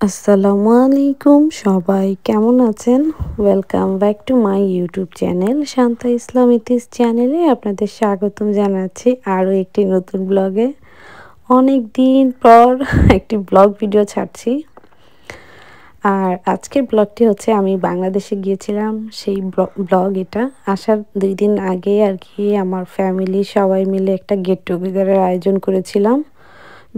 আসসালামু আলাইকুম, সবাই কেমন আছেন? Welcome back to my YouTube channel Shanta Islam Itis চ্যানেলে আপনাদের স্বাগতম জানাচ্ছি আরও একটি নতুন ব্লগে। অনেক দিন পর একটি ব্লগ ভিডিও ছাড়ছি। আর আজকের ব্লগটি হচ্ছে আমি বাংলাদেশে গিয়েছিলাম, সেই ব্লগ এটা। আসার 2 দিন আগে আর কি আমার ফ্যামিলি সবাই মিলে একটা গেট টুগেদারের আয়োজন করেছিলাম।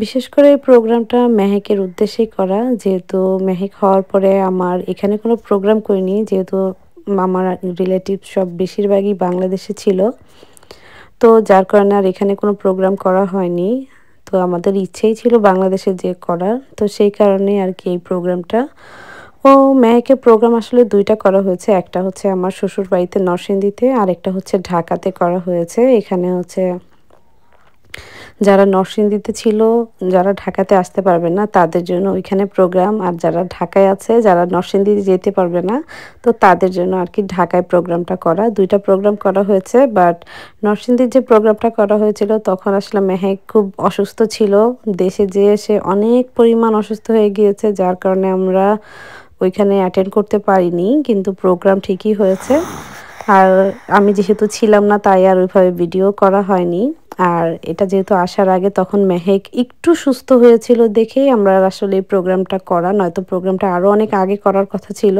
বিশেষ করে এই প্রোগ্রামটা মেহেকের উদ্দেশ্যেই করা, যেহেতু মেহেক হওয়ার পরে আমার এখানে কোনো প্রোগ্রাম করিনি, যেহেতু আমার রিলেটিভ সব বেশিরভাগই বাংলাদেশে ছিল। তো যার কারণে আর এখানে কোনো প্রোগ্রাম করা হয়নি। তো আমাদের ইচ্ছেই ছিল বাংলাদেশে যেয়ে করার। তো সেই কারণেই আর কি এই প্রোগ্রামটা। ও মেহেকের প্রোগ্রাম আসলে ২টা করা হয়েছে। একটা হচ্ছে আমার শ্বশুরবাড়িতে নরসিংদীতে, আরেকটা হচ্ছে ঢাকাতে করা হয়েছে। এখানে হচ্ছে যারা নরসিংদীতে ছিল, যারা ঢাকাতে আসতে পারবে না তাদের জন্য ওইখানে প্রোগ্রাম, আর যারা ঢাকায় আছে, যারা নরসিংদীতে যেতে পারবে না, তো তাদের জন্য আর কি ঢাকায় প্রোগ্রামটা করা। ২টা প্রোগ্রাম করা হয়েছে, বাট নরসিংদীর যে প্রোগ্রামটা করা হয়েছিল তখন আসলে মেহেক খুব অসুস্থ ছিল। দেশে যেয়ে সে অনেক পরিমাণ অসুস্থ হয়ে গিয়েছে, যার কারণে আমরা ওইখানে অ্যাটেন্ড করতে পারিনি, কিন্তু প্রোগ্রাম ঠিকই হয়েছে। আর আমি যেহেতু ছিলাম না তাই আর ওইভাবে ভিডিও করা হয়নি। আর এটা যেহেতু আসার আগে তখন মেহেক একটু সুস্থ হয়েছিল দেখেই আমরা আসলে এই প্রোগ্রামটা করা, নয়তো প্রোগ্রামটা আরও অনেক আগে করার কথা ছিল।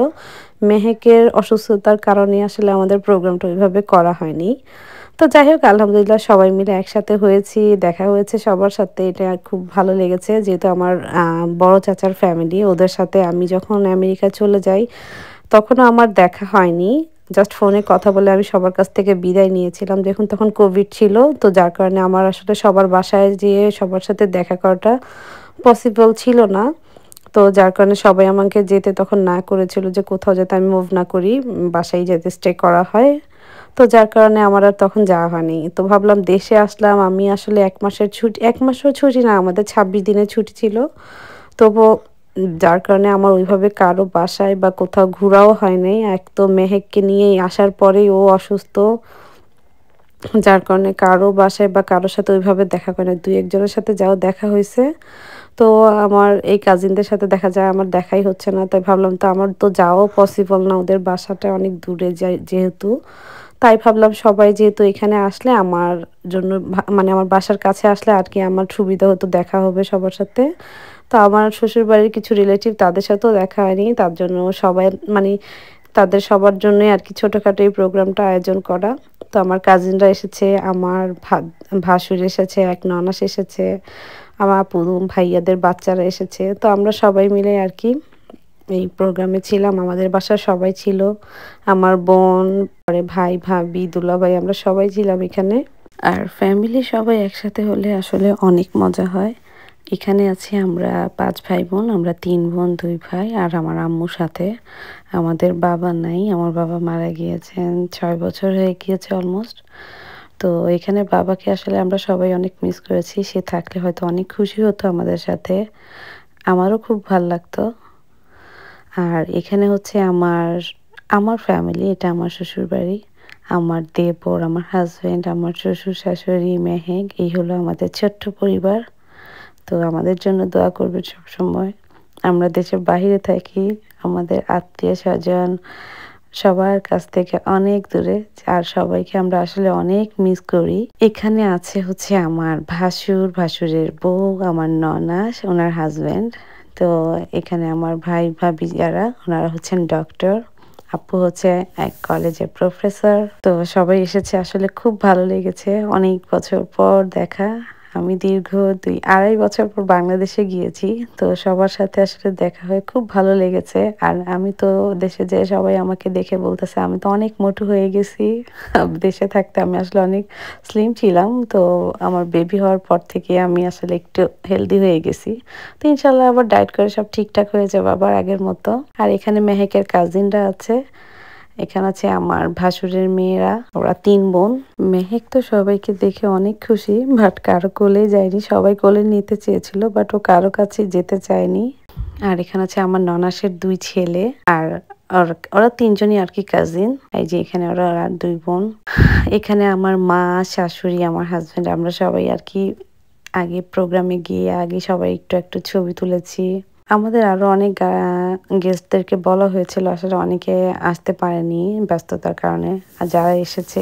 মেহেকের অসুস্থতার কারণে আসলে আমাদের প্রোগ্রামটা ওইভাবে করা হয়নি। তো যাই হোক, আলহামদুলিল্লাহ সবাই মিলে একসাথে হয়েছি, দেখা হয়েছে সবার সাথে, এটা খুব ভালো লেগেছে। যেহেতু আমার বড় চাচার ফ্যামিলি, ওদের সাথে আমি যখন আমেরিকা চলে যাই তখনও আমার দেখা হয়নি। জাস্ট ফোনে কথা বলে আমি সবার কাছ থেকে বিদায় নিয়েছিলাম, যখন তখন কোভিড ছিল। তো যার কারণে আমার আসলে সবার বাসায় যেয়ে সবার সাথে দেখা করাটা পসিবল ছিল না। তো যার কারণে সবাই আমাকে যেতে তখন না করেছিল, যে কোথাও যাতে আমি মুভ না করি, বাসায় যাতে স্টে করা হয়। তো যার কারণে আমার আর তখন যাওয়া হয়নি। তো ভাবলাম দেশে আসলাম, আমি আসলে ১ মাসের ছুটি, ১ মাসও ছুটি না, আমাদের ২৬ দিনের ছুটি ছিল। তবুও যার কারণে আমার ওইভাবে কারো বাসায় বা কোথাও ঘোরাও হয় নাই। এক তো মেহেককে নিয়েই আসার পরেই ও অসুস্থ। যার কারণে কারো বাসায় বা কারো সাথে ওইভাবে দেখা করে না। ২-১ জনের সাথে যাও দেখা হইছে। তো আমার এই কাজিনদের সাথে দেখা যায় আমার দেখাই হচ্ছে না। তাই ভাবলাম তো আমার তো যাওয়াও পসিবল না, ওদের বাসাটা অনেক দূরে যায় যেহেতু। তাই ভাবলাম সবাই যেহেতু এখানে আসলে আমার জন্য মানে আমার বাসার কাছে আসলে আর কি আমার সুবিধা হতো, দেখা হবে সবার সাথে। তো আমার শ্বশুরবাড়ির কিছু রিলেটিভ, তাদের সাথেও দেখা হয়নি। তার জন্য সবাই মানে তাদের সবার জন্যই আর কি ছোটখাটো এই প্রোগ্রামটা আয়োজন করা। তো আমার কাজিনরা এসেছে, আমার ভাসুর এসেছে, এক ননাস এসেছে, আমার আপু ভাইয়াদের বাচ্চারা এসেছে। তো আমরা সবাই মিলে আর কি এই প্রোগ্রামে ছিলাম। আমাদের বাসার সবাই ছিল, আমার বোন, পরে ভাই, ভাবি, দুলাভাই, আমরা সবাই ছিলাম এখানে। আর ফ্যামিলি সবাই একসাথে হলে আসলে অনেক মজা হয়। এখানে আছি আমরা ৫ ভাই বোন, আমরা ৩ বোন ২ ভাই, আর আমার আম্মুর সাথে। আমাদের বাবা নাই, আমার বাবা মারা গিয়েছেন ৬ বছর হয়ে গিয়েছে অলমোস্ট। তো এখানে বাবাকে আসলে আমরা সবাই অনেক মিস করেছি। সে থাকলে হয়তো অনেক খুশি হতো আমাদের সাথে। আমারও খুব ভাল লাগতো। আর এখানে হচ্ছে আমার ফ্যামিলি, এটা আমার শ্বশুরবাড়ি। আমার দেবর, আমার হাসব্যান্ড, আমার শ্বশুর শাশুড়ি, মেহেক, এই হলো আমাদের ছোট্ট পরিবার। তো আমাদের জন্য দোয়া করবেন সবসময়। আমরা দেশের বাহিরে থাকি, আমাদের আত্মীয়-স্বজন সবার কাছ থেকে অনেক দূরে। আর সবাইকে আমরা আসলে অনেক মিস করি। এখানে আছে হচ্ছে আমার ভাসুর, ভাসুরের বউ, আমার ননাস, উনার হাসব্যান্ড। তো এখানে আমার ভাই ভাবি যারা, ওনারা হচ্ছেন ডক্টর। আপু হচ্ছে এক কলেজের প্রফেসর। তো সবাই এসেছে, আসলে খুব ভালো লেগেছে। অনেক বছর পর দেখা। আমি দীর্ঘ ২-২.৫ বছর পর বাংলাদেশে গিয়েছি। তো সবার সাথে আসলে দেখা হয়ে খুব ভালো লেগেছে। আর আমি তো দেশে যেয়ে সবাই আমাকে দেখে বলতেছে আমি তো অনেক মোটু হয়ে গেছি। দেশে থাকতে আমি আসলে অনেক স্লিম ছিলাম। তো আমার বেবি হওয়ার পর থেকে আমি আসলে একটু হেলদি হয়ে গেছি। তো ইনশাআল্লাহ আবার ডায়েট করে সব ঠিকঠাক হয়ে যাবে আবার আগের মতো। আর এখানে মেহেকের কাজিনরা আছে। এখানে আছে আমার ভাসুরের মেয়েরা, ওরা ৩ বোন। মেহেক তো সবাইকে দেখে অনেক খুশি, বাট কারো কোলে যায়নি। সবাই কোলে নিতে চেয়েছিল, বাট ও কারো কাছে যেতে চায়নি। আর এখানে আছে আমার ননাসের ২ ছেলে, আর ওরা ৩ জনই আর কি কাজিন। এই যে এখানে ওরা আর ২ বোন। এখানে আমার মা, শাশুড়ি, আমার হাসব্যান্ড, আমরা সবাই আর কি আগে প্রোগ্রামে গিয়ে আগে সবাই একটু ছবি তুলেছি। আমাদের আরো অনেক গেস্টদেরকে বলা হয়েছিল, আসলে অনেকে আসতে পারেনি ব্যস্ততার কারণে। আর যারা এসেছে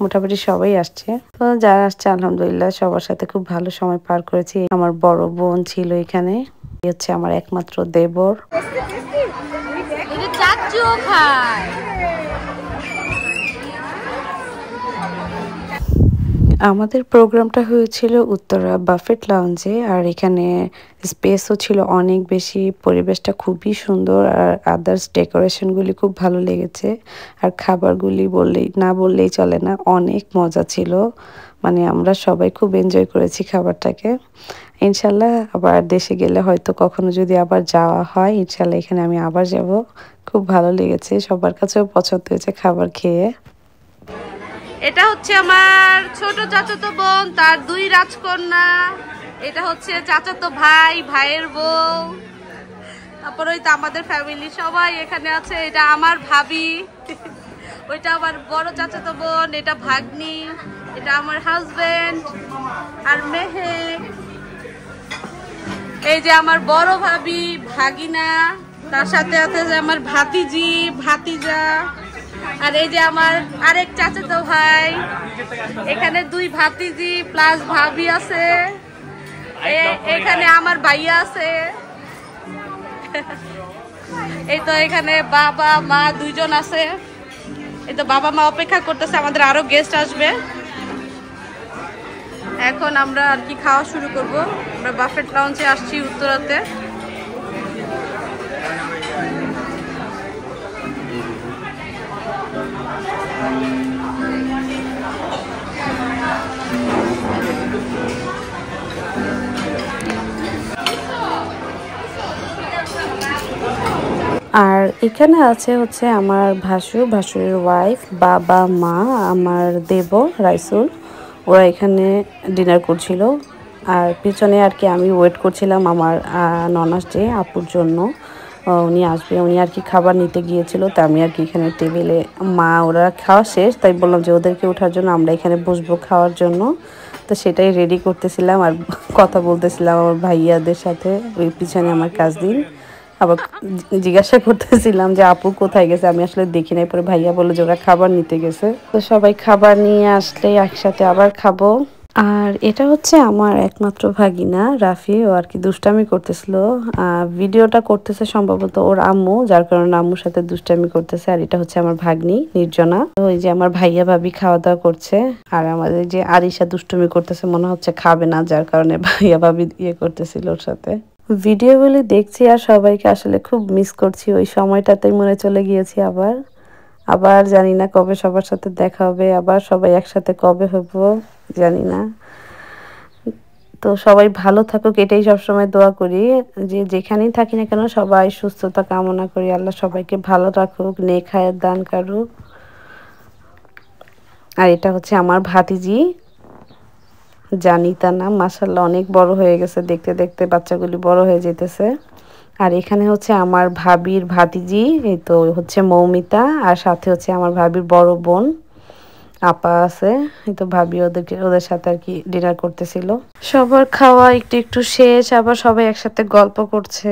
মোটামুটি সবাই আসছে। তো যারা আসছে আলহামদুলিল্লাহ সবার সাথে খুব ভালো সময় পার করেছি। আমার বড় বোন ছিল এখানে, হচ্ছে আমার একমাত্র দেবর। আমাদের প্রোগ্রামটা হয়েছিল উত্তরা বাফেট লাউঞ্জে, আর এখানে স্পেসও ছিল অনেক বেশি, পরিবেশটা খুবই সুন্দর, আর আদার্স ডেকোরেশনগুলি খুব ভালো লেগেছে। আর খাবারগুলি বললেই চলে না, অনেক মজা ছিল। মানে আমরা সবাই খুব এনজয় করেছি খাবারটাকে। ইনশাল্লাহ আবার দেশে গেলে হয়তো কখনো যদি আবার যাওয়া হয়, ইনশাল্লাহ এখানে আমি আবার যাব। খুব ভালো লেগেছে, সবার কাছেও পছন্দ হয়েছে খাবার খেয়ে। এটা হচ্ছে আমার ছোট চাচাতো বোন, তার 2 রাজকন্যা। এটা হচ্ছে চাচাতো ভাই, ভাইয়ের বউ। তারপর ওই তো আমাদের ফ্যামিলি সবাই এখানে আছে। এটা আমার ভাবি, ওইটা আমার বড় চাচাতো বোন, এটা ভাগ্নি, এটা আমার হাজবেন্ড আর মেহেক। এই যে আমার বড় ভাবি, ভাগিনা, তার সাথে আছে যে আমার ভাতিজি, ভাতিজা। আর এই যে আমার আরেক চাচাতো ভাই, এখানে 2 ভাতিজি প্লাস ভাবি আছে। এখানে আমার ভাইয়া আছে। এই তো এখানে বাবা মা 2 জন আছে। এই তো বাবা মা অপেক্ষা করতেছে, আমাদের আরো গেস্ট আসবে। এখন আমরা আর কি খাওয়া শুরু করব। আমরা বাফেট লাউঞ্জে আসছি উত্তরাতে। আর এখানে আছে হচ্ছে আমার ভাসুরের ওয়াইফ, বাবা মা, আমার দেবর রাইসুল, ওরা এখানে ডিনার করছিল। আর পিছনে আর কি আমি ওয়েট করছিলাম আমার ননাস যে আপুর জন্য, উনি আসবে, উনি আর কি খাবার নিতে গিয়েছিল। তো আমি আর কি এখানে টেবিলে, মা ওরা খাওয়া শেষ, তাই বললাম যে ওদেরকে ওঠার জন্য আমরা এখানে বসবো খাওয়ার জন্য। তো সেটাই রেডি করতেছিলাম আর কথা বলতেছিলাম আমার ভাইয়াদের সাথে, ওই পিছনে আমার কাজিন। আবার জিজ্ঞাসা করতেছিলাম যে আপু কোথায় গেছে, আমি আসলে দেখি নাই। পরে ভাইয়া বললো যে ওরা খাবার নিতে গেছে। তো সবাই খাবার নিয়ে আসলে একসাথে আবার খাবো। আর এটা হচ্ছে আমার একমাত্র ভাগিনা রাফি, ও আর কি দুষ্টামি করতেছিল। ভিডিওটা করতেছে সম্ভবত ওর আম্মু, যার কারণে আম্মুর সাথে দুষ্টামি করতেছে। আর এটা হচ্ছে আমার ভাগ্নি নির্জনা। ওই যে আমার ভাইয়া ভাবি খাওয়া দাওয়া করছে, আর আমাদের যে আরিশা দুষ্টুমি করতেছে, মনে হচ্ছে খাবে না, যার কারণে ভাইয়া ভাবি ইয়ে করতেছিল ওর সাথে। ভিডিওগুলি দেখছি আর সবাইকে আসলে খুব মিস করছি। ওই সময়টাতেই মনে চলে গিয়েছি আবার। আবার জানি না কবে সবার সাথে দেখা হবে, আবার সবাই একসাথে কবে হব জানি না। তো সবাই ভালো থাকুক, এটাই সবসময় দোয়া করি, যে যেখানেই থাকি না কেন সবাই সুস্থতা কামনা করি। আল্লাহ সবাইকে ভালো রাখুক, নেক হায়াত দান করুক। আর এটা হচ্ছে আমার ভাতিজি জানি, তার নাম। মাশাআল্লাহ অনেক বড় হয়ে গেছে, দেখতে দেখতে বাচ্চাগুলি বড় হয়ে যেতেছে। আর এখানে হচ্ছে আমার ভাবির ভাতিজি, এই তো হচ্ছে মৌমিতা, আর সাথে হচ্ছে আমার ভাবির বড় বোন আপা আছে। এই তো ভাবি ওদের সাথে আর কি ডিনার করতেছিল। সবার খাওয়া একটু একটু শেষ, আবার সবাই একসাথে গল্প করছে,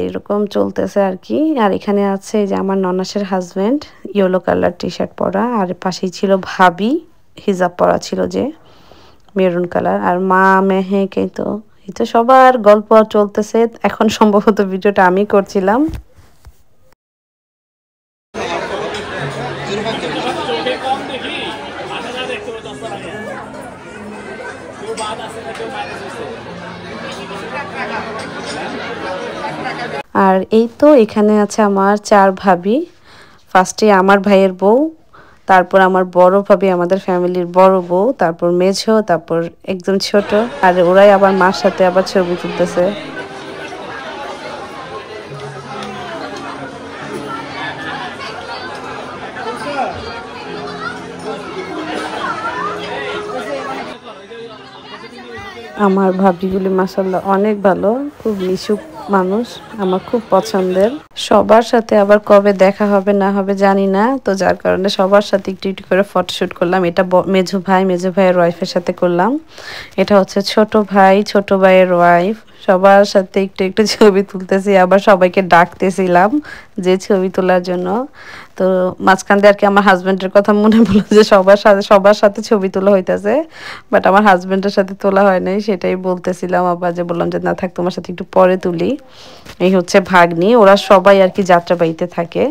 এরকম চলতেছে আর কি। আর এখানে আছে যে আমার ননাসের husband, yellow colour T shirt পরা, আর পাশেই ছিল ভাবি, হিজাব পরা ছিল যে মেরুন কালার। আর মা মেহেক, এই তো সবার গল্প চলতেছে। এখন সম্ভবত ভিডিওটা আমি করছিলাম। আর এই তো এখানে আছে আমার 4 ভাবি। ফার্স্টে আমার ভাইয়ের বউ, তারপর আমার বড় ভাবি, আমাদের ফ্যামিলির বড় বউ, তারপর মেঝো, তারপর একদম ছোট। আর ওরাই আবার মার সাথে আবার ছবি তুলতেছে। আমার ভাবিগুলি মাশাআল্লাহ অনেক ভালো, খুব মিশুক মানুষ, আমার খুব পছন্দের। সবার সাথে আবার কবে দেখা হবে না হবে জানি না, তো যার কারণে সবার সাথে একটু একটু করে ফটোশুট করলাম। এটা মেজো ভাইয়ের ওয়াইফের সাথে করলাম। এটা হচ্ছে ছোট ভাইয়ের ওয়াইফ। সবার সাথে একটু একটু ছবি তুলতেছি, আবার সবাইকে ডাকতেছিলাম যে ছবি তোলার জন্য। তো মাঝখান দিয়ে আর কি আমার হাজবেন্ডের কথা মনে পড়লো যে সবার সাথে ছবি তোলা হইতেছে, বাট আমার হাজবেন্ডের সাথে তোলা হয় নাই, সেটাই বলতেছিলাম। আবার যে বললাম যে না থাক, তোমার সাথে একটু পরে তুলি। এই হচ্ছে ভাগ্নি, ওরা সবাই আর কি যাত্রাবাড়িতে থাকে,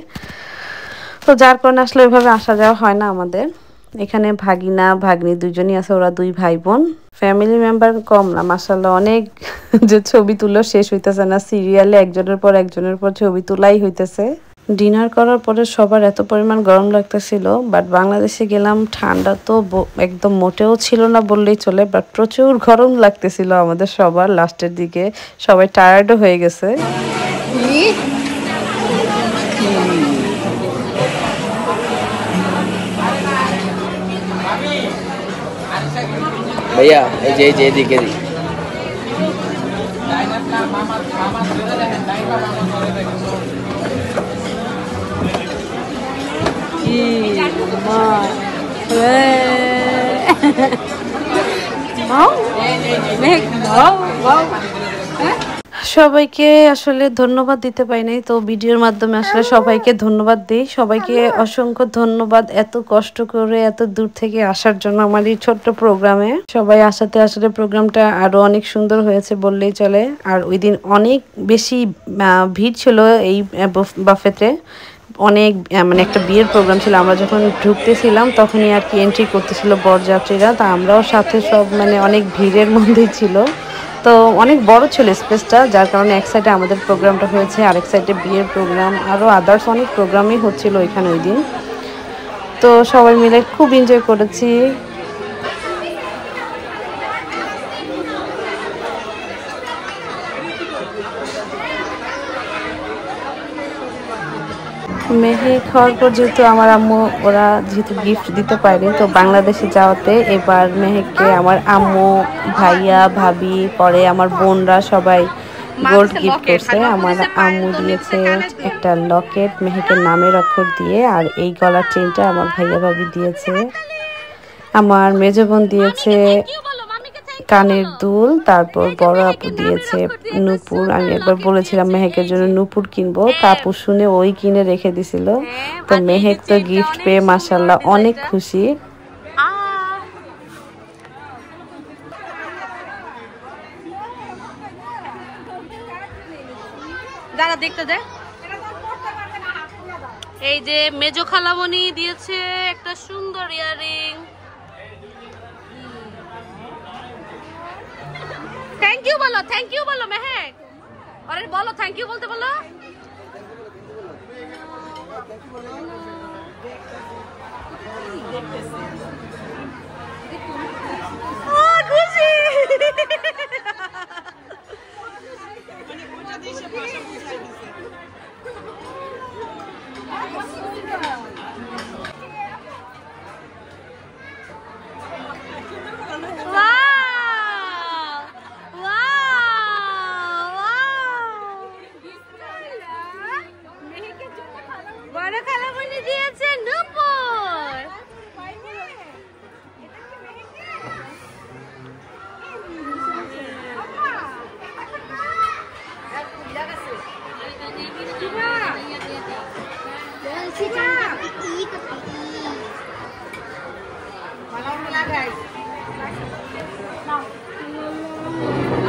তো যার কারণে আসলে ওইভাবে আসা যাওয়া হয় না আমাদের। এখানে ভাগিনা ভাগ্নি দুজনই আছে, ওরা দুই ভাই বোন। ফ্যামিলি মেম্বার কম না মাশাআল্লাহ, অনেক। যে ছবি তুলো শেষ হইতেছে না, সিরিয়ালে একজনের পর ছবি তোলাই হইতেছে। ডিনার করার পরে সবার এত পরিমাণ গরম লাগতেছিল, বাট বাংলাদেশে গেলাম, ঠান্ডা তো একদম মোটেও ছিল না বললেই চলে, বাট প্রচুর গরম লাগতেছিল আমাদের সবার। লাস্টের দিকে সবাই টায়ার্ডও হয়ে গেছে। भैया जय जय दी के दी সবাইকে আসলে ধন্যবাদ দিতে পারি নাই, তো ভিডিওর মাধ্যমে আসলে সবাইকে ধন্যবাদ দিই। সবাইকে অসংখ্য ধন্যবাদ এত কষ্ট করে এত দূর থেকে আসার জন্য আমার এই ছোট্ট প্রোগ্রামে। সবাই আসাতে আসলে প্রোগ্রামটা আরো অনেক সুন্দর হয়েছে বললেই চলে। আর ওই দিন অনেক বেশি ভিড় ছিল এই বাফেতে। অনেক মানে একটা বিয়ের প্রোগ্রাম ছিল, আমরা যখন ঢুকতেছিলাম তখনই আর কি এন্ট্রি করতেছিল বরযাত্রীরা, তা আমরাও সাথে সব মানে অনেক ভিড়ের মধ্যেই ছিল। তো অনেক বড় ছিল স্পেসটা, যার কারণে এক সাইডে আমাদের প্রোগ্রামটা হয়েছে, আরেক সাইডে বিয়ের প্রোগ্রাম, আরও আদার্স অনেক প্রোগ্রামই হচ্ছিল এখানে ওই দিন। তো সবাই মিলে খুব এনজয় করেছি। মেহেক হওয়ার পর যেহেতু আমার আম্মু ওরা যেহেতু গিফট দিতে পারেনি, তো বাংলাদেশে যাওয়াতে এবার মেহেককে আমার আম্মু, ভাইয়া, ভাবি, পরে আমার বোনরা সবাই গোল্ড গিফট করছে। আমার আম্মু দিয়েছে একটা লকেট মেহেকের নামের অক্ষর দিয়ে, আর এই গলার চেনটা আমার ভাইয়া ভাবি দিয়েছে। আমার মেজ বোন দিয়েছে কানের দুল, তারপর বড় আপু দিয়েছে নূপুর। আমি একবার বলেছিলাম মেহেকের জন্য নূপুর কিনবো, তা আপু শুনে ওই কিনে রেখে দিছিল। তো মেহেক তো গিফট পেয়ে মাশাআল্লাহ অনেক খুশি। দাঁড়া দেখতে দে। এই যে মেজো খালামণি দিয়েছে একটা সুন্দর ইয়ারিং। থ্যাংক ইউ বলো মেহেক, আরে বলো থ্যাংক ইউ বলতে বলো। খুশি বড় খালামণি দিয়েছে নূপুর।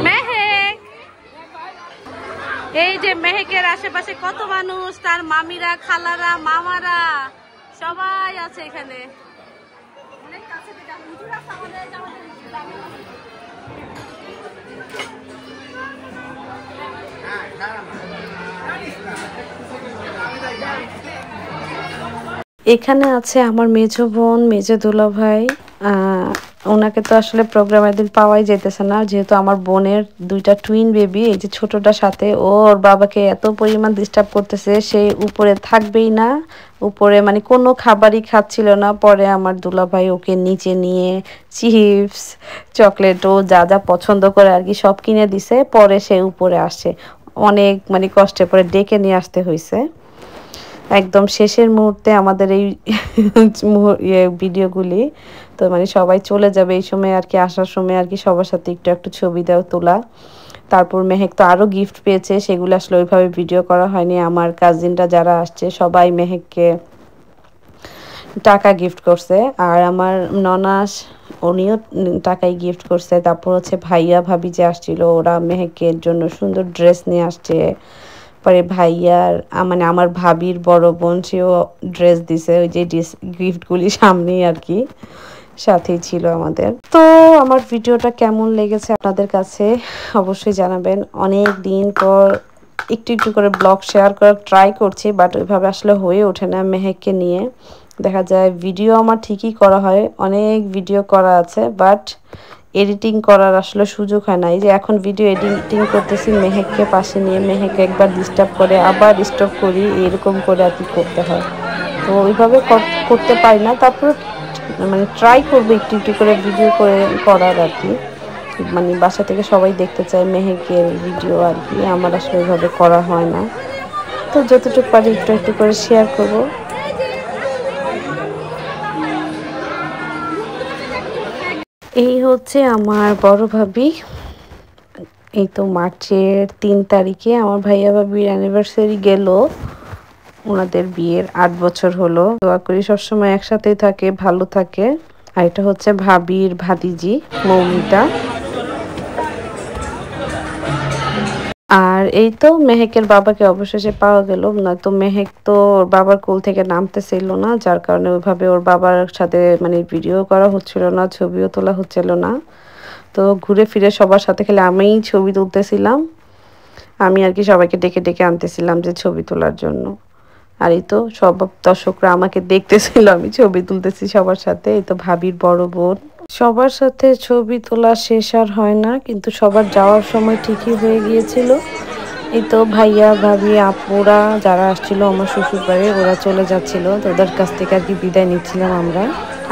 মেহেক, এই যে মেহেকের আশেপাশে কত মানুষ, তার মামিরা, খালারা, মামারা সবাই আছে এখানে। এখানে আছে আমার মেজো বোন, মেজো দুলা ভাই। ওনাকে তো আসলে প্রোগ্রামের দিন পাওয়াই যেতেছে না, যেহেতু আমার বোনের দুইটা টুইন বেবি, এই যে ছোটটার সাথে ওর বাবাকে এত পরিমাণ ডিস্টার্ব করতেছে, সে উপরে থাকবেই না, উপরে মানে কোনো খাবারই খাচ্ছিল না। পরে আমার দুলা ভাই ওকে নিচে নিয়ে চিপস, চকলেট, ও যা যা পছন্দ করে আর কি সব কিনে দিছে, পরে সে উপরে আসে। অনেক মানে কষ্টে পরে ডেকে নিয়ে আসতে হয়েছে। একদম শেষের মুহূর্তে আমাদের এই ভিডিওগুলি, তো মানে সবাই চলে যাবে এই সময় আর কি, আসার সময় আর কি সবার সাথে একটু একটু ছবি তোলা। তারপর মেহেক তো আরও গিফট পেয়েছে, সেগুলো আসলে ওইভাবে ভিডিও করা হয়নি। আমার কাজিনরা যারা আসছে সবাই মেহেককে টাকা গিফট করছে, আর আমার ননাস উনিও টাকাই গিফট করছে। তারপর হচ্ছে ভাইয়া ভাবি যে আসছিল ওরা মেহেকের জন্য সুন্দর ড্রেস নিয়ে আসছে। পরে ভাইয়ার মানে আমার ভাবির বড় বোন সেও ড্রেস দিছে, ওই যে গিফটগুলি সামনেই আর কি সাথেই ছিল আমাদের। তো আমার ভিডিওটা কেমন লেগেছে আপনাদের কাছে অবশ্যই জানাবেন। অনেক দিন পর একটু একটু করে ব্লগ শেয়ার করার ট্রাই করছি, বাট ওইভাবে আসলে হয়ে ওঠে না মেহেককে নিয়ে। দেখা যায় ভিডিও আমার ঠিকই করা হয়, অনেক ভিডিও করা আছে, বাট এডিটিং করার আসলে সুযোগ হয় না। এই যে এখন ভিডিও এডিটিং করতেছি মেহেককে পাশে নিয়ে, মেহেককে একবার ডিস্টার্ব করে আবার ডিস্টার্ব করি, এরকম করে আর কি করতে হয়। তো ওইভাবে করতে পারি না, তারপর মানে ট্রাই করবো একটু একটু করে ভিডিও করার আর কি। মানে বাসা থেকে সবাই দেখতে চায় মেহেকের ভিডিও আর কি, আমার আসলে ওইভাবে করা হয় না। তো যতটুকু পারি একটু একটু করে শেয়ার করবো। এই হচ্ছে আমার বড় ভাবি। এই তো মার্চের 3 তারিখে আমার ভাইয়া ভাবির অ্যানিভার্সারি গেল, ওনাদের বিয়ের 8 বছর হলো। দোয়া করি সবসময় একসাথেই থাকে, ভালো থাকে। আর এটা হচ্ছে ভাবির ভাতিজি মৌমিতা। আর এই তো মেহেকের বাবাকে অবশেষে পাওয়া গেল, না তো মেহেক তো ওর বাবার কোল থেকে নামতেছিল না, যার কারণে ওইভাবে ওর বাবার সাথে মানে ভিডিও করা হচ্ছিল না, ছবিও তোলা হচ্ছিল না। তো ঘুরে ফিরে সবার সাথে খেলে আমিই ছবি তুলতেছিলাম, আমি আর কি সবাইকে ডেকে ডেকে আনতেছিলাম যে ছবি তোলার জন্য। আর এই তো সব দর্শকরা আমাকে দেখতেছিল আমি ছবি তুলতেছি সবার সাথে। এই তো ভাবির বড় বোন। সবার সাথে ছবি তোলা শেষ আর হয় না, কিন্তু সবার যাওয়ার সময় ঠিকই হয়ে গিয়েছিল। এই তো ভাইয়া ভাবি আপুরা যারা আসছিল আমার শ্বশুর বাড়ি, ওরা চলে যাচ্ছিল, তো ওদের কাছ থেকে আর কি বিদায় নিচ্ছিলাম আমরা।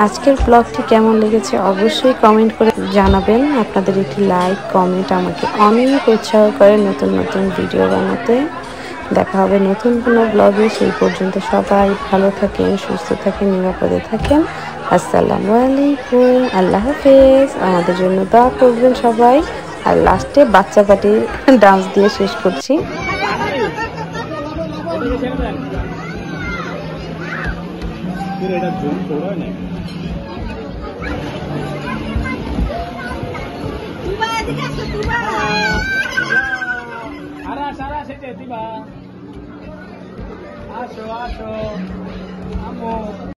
আজকের ব্লগটি কেমন লেগেছে অবশ্যই কমেন্ট করে জানাবেন। আপনাদের একটি লাইক কমেন্ট আমাকে অনেক উৎসাহ করে নতুন নতুন ভিডিও বানাতে। দেখা হবে নতুন কোনো ব্লগে, সেই পর্যন্ত সবাই ভালো থাকেন, সুস্থ থাকেন, নিরাপদে থাকেন। আসসালামু আলাইকুম, আল্লাহ হাফেজ। আমাদের জন্য দোয়া করবেন সবাই। আর লাস্টে বাচ্চা পার্টি ডান্স দিয়ে শেষ করছি। Asho, asho, amo.